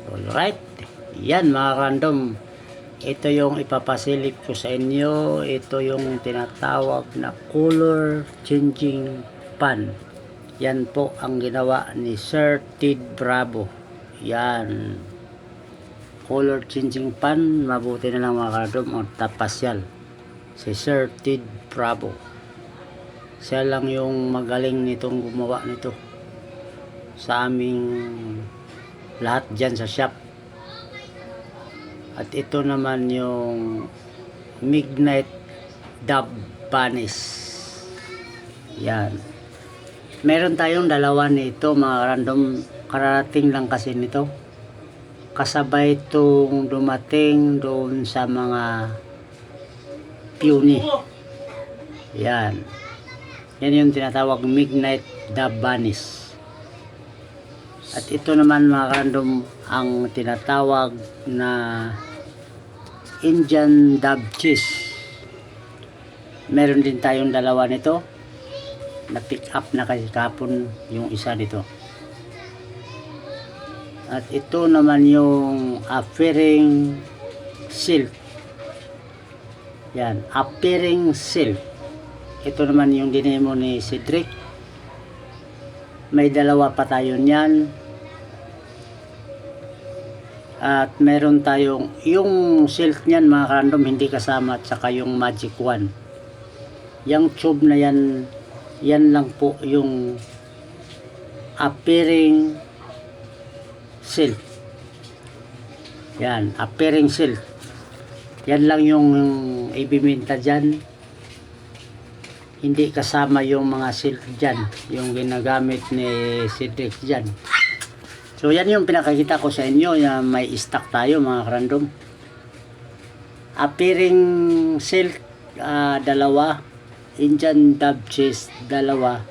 Alright, yan mga random. Ito yung ipapasilip ko sa inyo. Ito yung tinatawag na color changing pan. Yan po ang ginawa ni Sir Ted Bravo. Yan. Color changing pan. Mabuti na lang mga random. O tapasyal. Si Sir Ted Bravo. Siya lang yung magaling nitong gumawa nito. Sa aming lahat dyan sa shop. At ito naman yung Midnight Dove Vanish. Yan. Meron tayong dalawa nito mga random. Kararating lang kasi nito. Kasabay itong dumating doon sa mga Puny. Yan. Yan yung tinatawag Midnight Dove Vanish. At ito naman mga random ang tinatawag na Indian Dove Cheese. Meron din tayong dalawa nito. Na pick up na kasi kapon yung isa nito. At ito naman yung Appearing Silk. Yan, Appearing Silk. Ito naman yung dinemo ni Cedric. May dalawa pa tayo niyan. At meron tayong yung silk niyan mga random hindi kasama at saka yung magic wand. Yung tube na yan, yan lang po yung Appearing Silk. Yan, Appearing Silk. Yan lang yung ibibenta dyan. Hindi kasama yung mga silk dyan, yung ginagamit ni Cedric dyan. So yan yung pinakakita ko sa inyo, na may stock tayo mga random. Appearing Silk, dalawa. Indian Dove Cheese, dalawa.